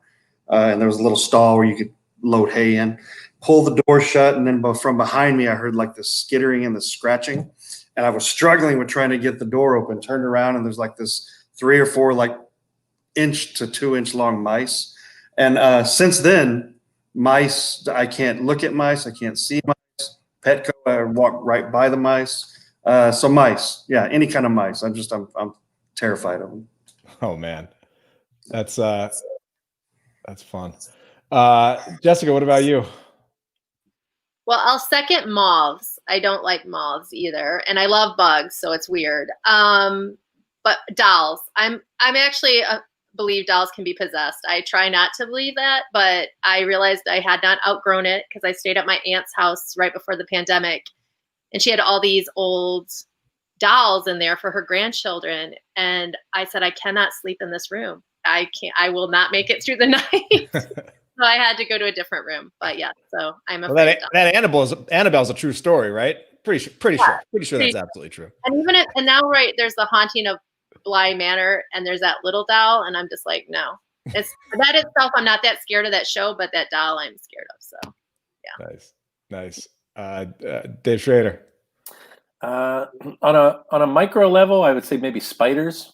and there was a little stall where you could load hay in, pull the door shut, and then from behind me I heard like the skittering and the scratching. And I was struggling with trying to get the door open, turned around, and there's like this 3 or 4 like 1 to 2 inch long mice. And since then, mice, I can't look at mice. I can't see mice. Petco, I walk right by the mice. So mice, any kind of mice. I'm terrified of them. Oh man, that's fun. Jessica, what about you? Well, I'll second moths. I don't like moths either, and I love bugs, so it's weird. But dolls, I'm actually believe dolls can be possessed. I try not to believe that, but I realized I had not outgrown it because I stayed at my aunt's house right before the pandemic, and she had all these old dolls in there for her grandchildren, and I said, I cannot sleep in this room. I can't. I will not make it through the night. So I had to go to a different room. But yeah, so I'm afraid. Well, that Annabelle's a true story, right? Pretty sure that's absolutely true. And and now, right, there's the haunting of Bly Manor, and there's that little doll, and I'm just like, no. It's that itself. I'm not that scared of that show, but that doll, I'm scared of. So, yeah. Nice. Dave Schrader. On a micro level, I would say maybe spiders.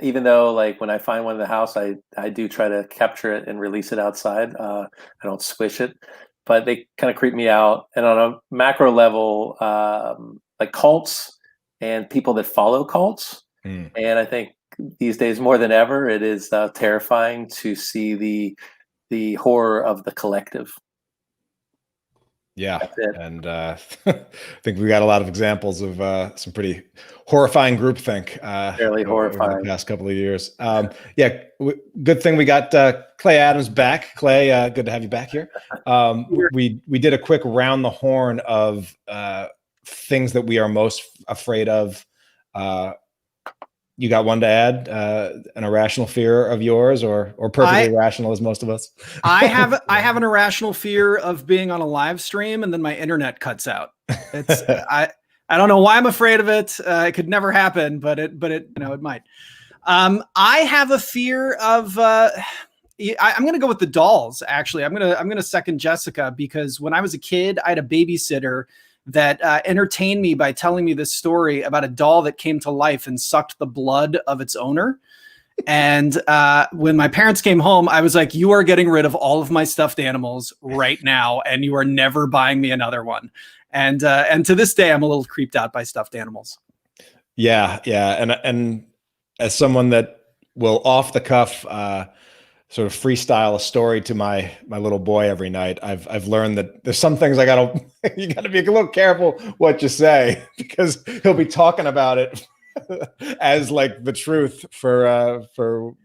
Even though, like, when I find one in the house, I do try to capture it and release it outside. I don't squish it, but they kind of creep me out. And on a macro level, like cults and people that follow cults. And I think these days more than ever, it is terrifying to see the horror of the collective. Yeah, and I think we got a lot of examples of some pretty horrifying groupthink. Fairly horrifying. Over the past couple of years. Good thing we got Clay Adams back. Clay, good to have you back here. We did a quick round the horn of things that we are most afraid of. You got one to add? An irrational fear of yours, or perfectly rational as most of us? I have an irrational fear of being on a live stream and then my internet cuts out. It's I don't know why I'm afraid of it. It could never happen, but it it might. I have a fear of. I'm going to go with the dolls. Actually, I'm going to second Jessica, because when I was a kid, I had a babysitter that entertained me by telling me this story about a doll that came to life and sucked the blood of its owner. And when my parents came home, I was like, you are getting rid of all of my stuffed animals right now, and you are never buying me another one. And to this day, I'm a little creeped out by stuffed animals. Yeah. And as someone that will off the cuff sort of freestyle a story to my little boy every night, I've learned that there's some things you gotta be a little careful what you say, because he'll be talking about it as like the truth for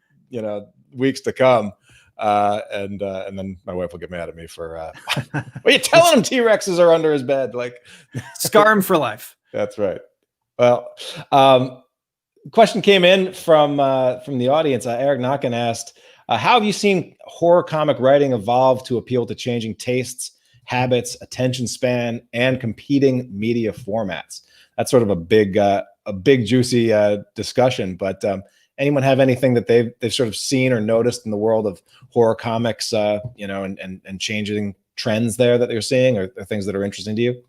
weeks to come. And then my wife will get mad at me for well, you're telling him T-Rexes are under his bed, like scar him for life. That's right. Well, question came in from the audience. Eric Knockin asked, how have you seen horror comic writing evolve to appeal to changing tastes, habits, attention span, and competing media formats? That's sort of a big juicy discussion. But anyone have anything that they've sort of seen or noticed in the world of horror comics, and changing trends there that they're seeing, or things that are interesting to you?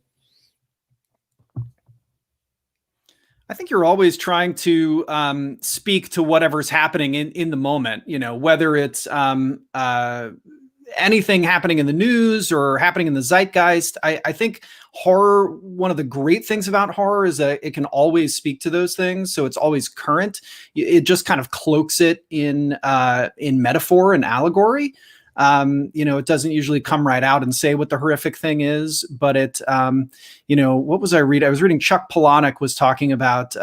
I think you're always trying to speak to whatever's happening in the moment, whether it's anything happening in the news or happening in the zeitgeist. I think horror, one of the great things about horror is that it can always speak to those things. So it's always current. It just kind of cloaks it in metaphor and allegory. It doesn't usually come right out and say what the horrific thing is, but it, what was I reading? I was reading Chuck Palahniuk was talking about,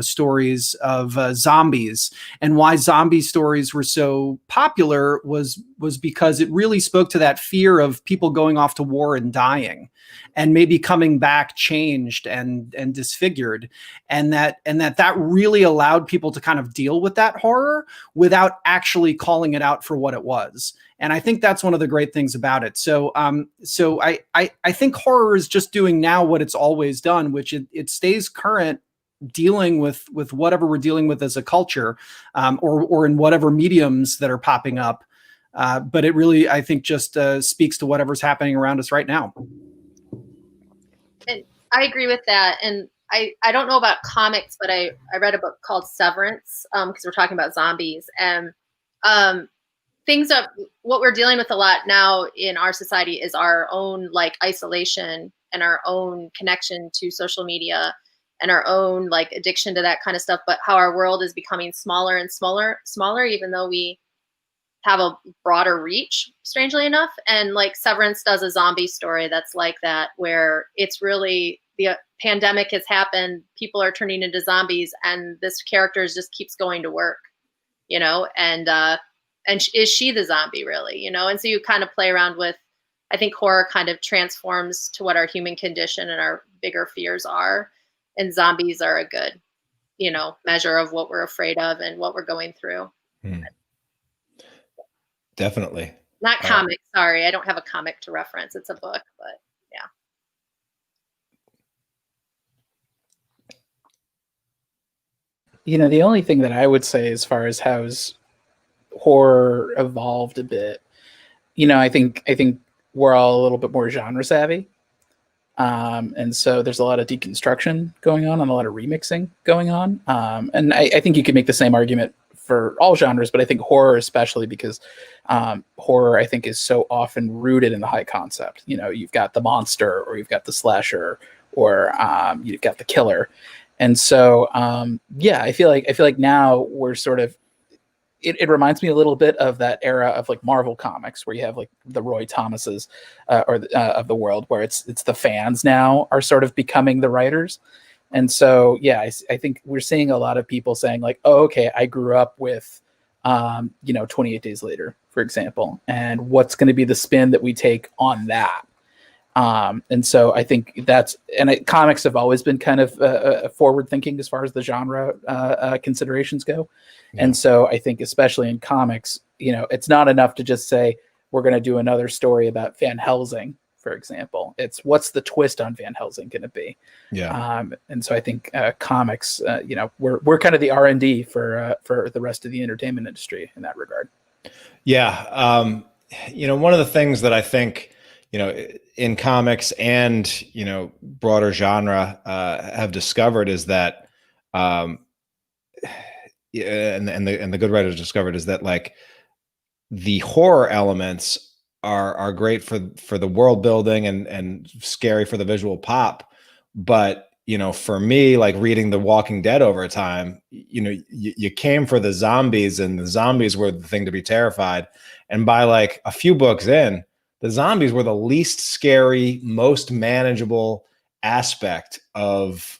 stories of zombies, and why zombie stories were so popular was because it really spoke to that fear of people going off to war and dying, and maybe coming back changed and disfigured. And that really allowed people to kind of deal with that horror without actually calling it out for what it was. And I think that's one of the great things about it. So I think horror is just doing now what it's always done, which it stays current, dealing with whatever we're dealing with as a culture, or in whatever mediums that are popping up. But it really, I think, just speaks to whatever's happening around us right now. And I agree with that. And I don't know about comics, but I read a book called Severance, because we're talking about zombies, and what we're dealing with a lot now in our society is our own isolation and our own connection to social media and our own addiction to that kind of stuff, but how our world is becoming smaller and smaller, even though we have a broader reach, strangely enough. And like Severance does a zombie story that's like that, where it's really the pandemic has happened, people are turning into zombies, and this character just keeps going to work, you know, and is she the zombie really, you know? And so you kind of play around with, I think horror kind of transforms to what our human condition and our bigger fears are. And zombies are a good, you know, measure of what we're afraid of and what we're going through. Definitely. Not comic, sorry. I don't have a comic to reference. It's a book, but yeah. You know, the only thing that I would say as far as how's horror evolved a bit, you know, I think we're all a little bit more genre savvy. And so there's a lot of deconstruction going on and a lot of remixing going on. And I think you could make the same argument for all genres, but I think horror especially, because horror, I think, is so often rooted in the high concept. You know, you've got the monster, or you've got the slasher, or you've got the killer. And so, yeah, I feel like now we're sort of, it reminds me a little bit of that era of like Marvel comics, where you have like the Roy Thomases of the world, where it's the fans now are sort of becoming the writers. And so, yeah, I think we're seeing a lot of people saying like, oh, okay, I grew up with, 28 Days Later, for example, and what's going to be the spin that we take on that? And so I think comics have always been kind of forward thinking as far as the genre considerations go. Yeah. And so I think especially in comics, you know, it's not enough to just say, we're going to do another story about Van Helsing, for example. It's what's the twist on Van Helsing going to be? Yeah. And so I think comics, we're kind of the R&D for the rest of the entertainment industry in that regard. Yeah. One of the things that I think, in comics and, broader genre have discovered is that, and the good writers discovered is that like the horror elements are great for the world building and scary for the visual pop. But, for me, like reading The Walking Dead over time, you came for the zombies, and the zombies were the thing to be terrified. And by like a few books in, the zombies were the least scary, most manageable aspect of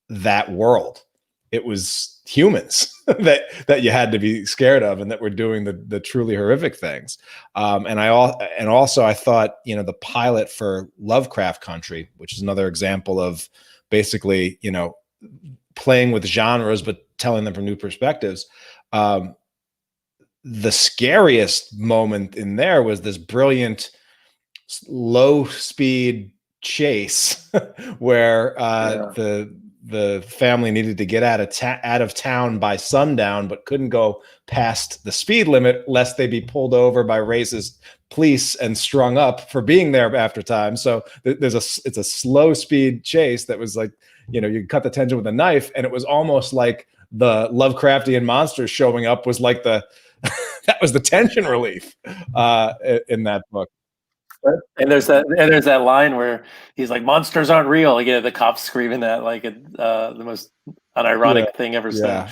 that world. It was humans that you had to be scared of, and that were doing the truly horrific things. And also I thought, the pilot for Lovecraft Country, which is another example of basically, playing with genres, but telling them from new perspectives. The scariest moment in there was this brilliant low speed chase where the family needed to get out of town by sundown, but couldn't go past the speed limit lest they be pulled over by racist police and strung up for being there after time. So it's a slow speed chase that was like, you cut the tension with a knife, and it was almost like the Lovecraftian monsters showing up was like that was the tension relief in that book. And there's that line where he's like, "Monsters aren't real." Again, the cops screaming that like the most unironic thing ever said,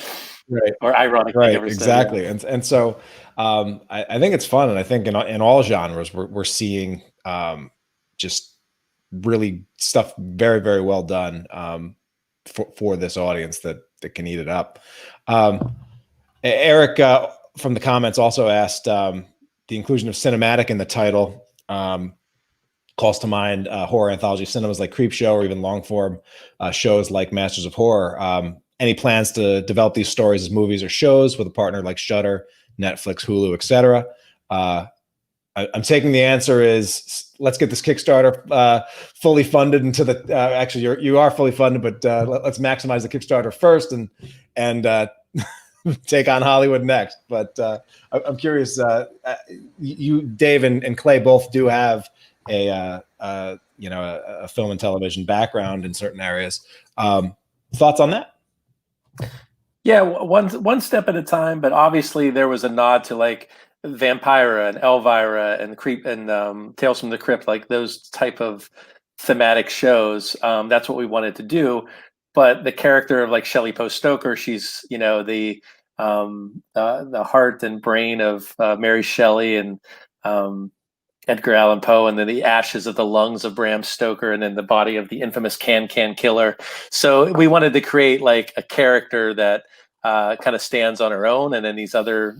right? Or ironic thing ever exactly. said. Yeah. And so I think it's fun, and I think in all genres we're seeing just really stuff very, very well done for this audience that can eat it up. Eric from the comments also asked the inclusion of cinematic in the title. Calls to mind horror anthology cinemas like Creepshow, or even long form shows like Masters of Horror. Any plans to develop these stories as movies or shows with a partner like Shudder, Netflix, Hulu, etc.? I'm taking the answer is let's get this Kickstarter fully funded into the. Actually, you are fully funded, but let's maximize the Kickstarter first and take on Hollywood next. But I'm curious. You, Dave, and Clay both do have a film and television background in certain areas. Thoughts on that? Yeah, one step at a time. But obviously, there was a nod to like Vampira and Elvira and Creep and Tales from the Crypt, like those type of thematic shows. That's what we wanted to do. But the character of like Shelley Poe Stoker, she's the the heart and brain of Mary Shelley and Edgar Allan Poe, and then the ashes of the lungs of Bram Stoker, and then the body of the infamous Can Killer. So we wanted to create like a character that kind of stands on her own, and then these other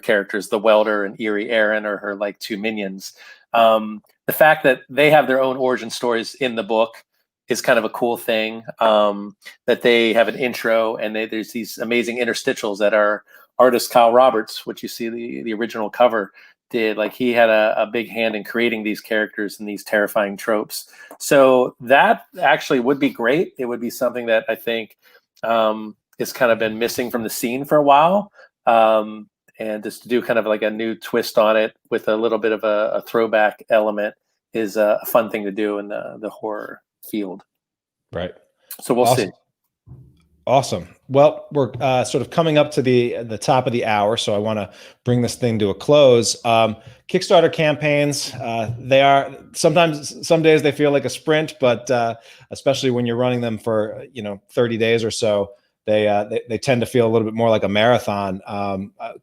characters, the Welder and Eerie Aaron, are her like two minions. The fact that they have their own origin stories in the book is kind of a cool thing. That they have an intro, and there's these amazing interstitials that our artist Kyle Roberts, which you see the original cover, did. Like, he had a big hand in creating these characters and these terrifying tropes. So that actually would be great. It would be something that I think has kind of been missing from the scene for a while. And just to do kind of like a new twist on it with a little bit of a throwback element is a fun thing to do in the horror field. Right. So we'll see. Awesome. Well, we're sort of coming up to the top of the hour, so I want to bring this thing to a close. Kickstarter campaigns, they are sometimes, some days they feel like a sprint, but especially when you're running them for 30 days or so, they tend to feel a little bit more like a marathon.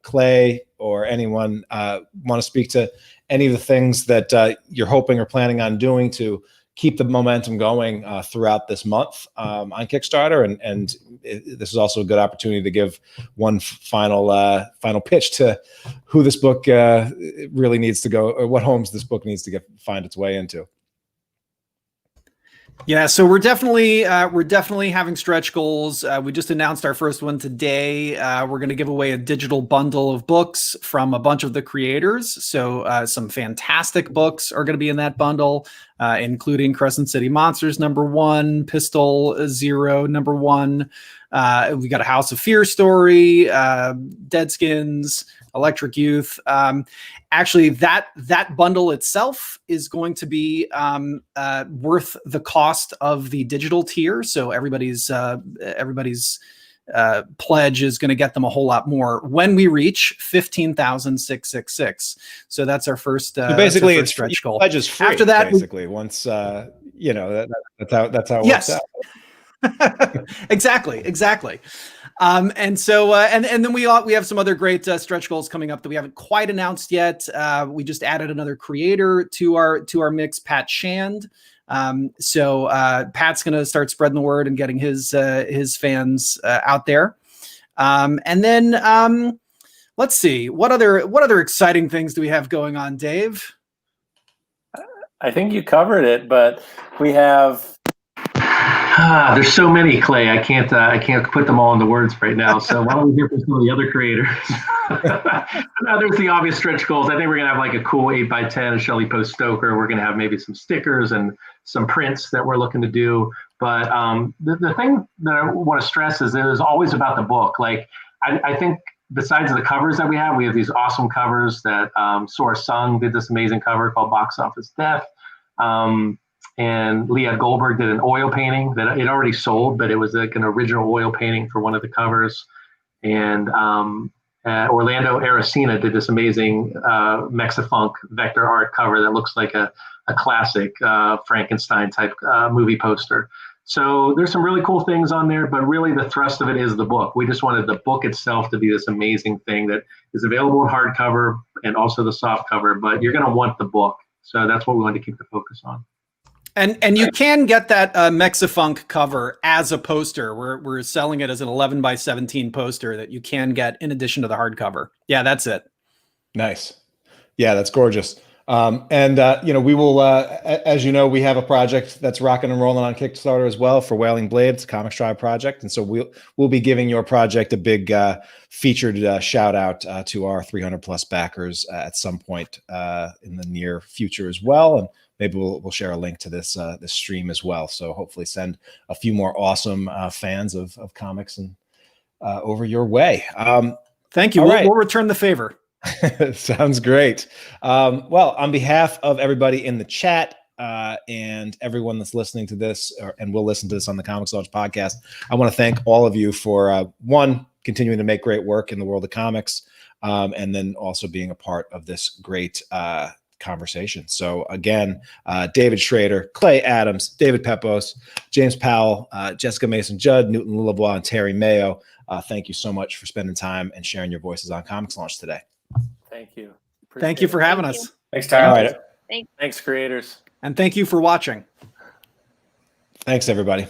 Clay or anyone want to speak to any of the things that you're hoping or planning on doing to keep the momentum going throughout this month on Kickstarter, and this is also a good opportunity to give one final pitch to who this book really needs to go, or what homes this book needs to find its way into. Yeah, so we're definitely having stretch goals. We just announced our first one today. We're going to give away a digital bundle of books from a bunch of the creators. So some fantastic books are going to be in that bundle, including Crescent City Monsters #1, Pistol Zero #1. We got a House of Fear story, Deadskins, Electric Youth. Actually, that bundle itself is going to be worth the cost of the digital tier. So everybody's pledge is going to get them a whole lot more when we reach 15,666. So that's our first. So basically, it's stretch goal. Pledge is free. After that, basically, once that's how it works out. Exactly. And so, and then we have some other great stretch goals coming up that we haven't quite announced yet. We just added another creator to our mix, Pat Shand. So Pat's going to start spreading the word and getting his fans out there. And then let's see, what other exciting things do we have going on, Dave? I think you covered it, but we have. There's so many, Clay. I can't put them all into words right now. So why don't we hear from some of the other creators? There's the obvious stretch goals. I think we're gonna have like a cool 8x10 of Shelley Poe Stoker. We're gonna have maybe some stickers and some prints that we're looking to do. But the thing that I want to stress is it is always about the book. Like I think besides the covers that we have these awesome covers that Sora Sung did this amazing cover called Box Office Death. And Leah Goldberg did an oil painting that it already sold, but it was like an original oil painting for one of the covers. And Orlando Aracena did this amazing Mexifunk vector art cover that looks like a classic Frankenstein type movie poster. So there's some really cool things on there, but really the thrust of it is the book. We just wanted the book itself to be this amazing thing that is available in hardcover and also the soft cover, but you're going to want the book. So that's what we wanted to keep the focus on. And you can get that Mexifunk cover as a poster. We're selling it as an 11x17 poster that you can get in addition to the hardcover. Yeah, that's it. Nice. Yeah, that's gorgeous. We will, as you know, we have a project that's rocking and rolling on Kickstarter as well for Wailing Blades, Comics Tribe project. And so we'll be giving your project a big featured shout out to our 300 plus backers at some point in the near future as well. And maybe we'll share a link to this stream as well. So hopefully send a few more awesome fans of comics and over your way. Thank you. We'll return the favor. Sounds great. Well, on behalf of everybody in the chat and everyone that's listening to this and will listen to this on the Comics Launch podcast, I want to thank all of you for one, continuing to make great work in the world of comics, and then also being a part of this great conversation. So again, David Schrader, Clay Adams, David Pepose, James Powell, Jessica Maison Judd, Newton Lilavois, and Terry Mayo. Thank you so much for spending time and sharing your voices on Comics Launch today. Thank you. Thank you for having Thank us. Thanks, Tyler. All right. Thanks, creators. And thank you for watching. Thanks, everybody.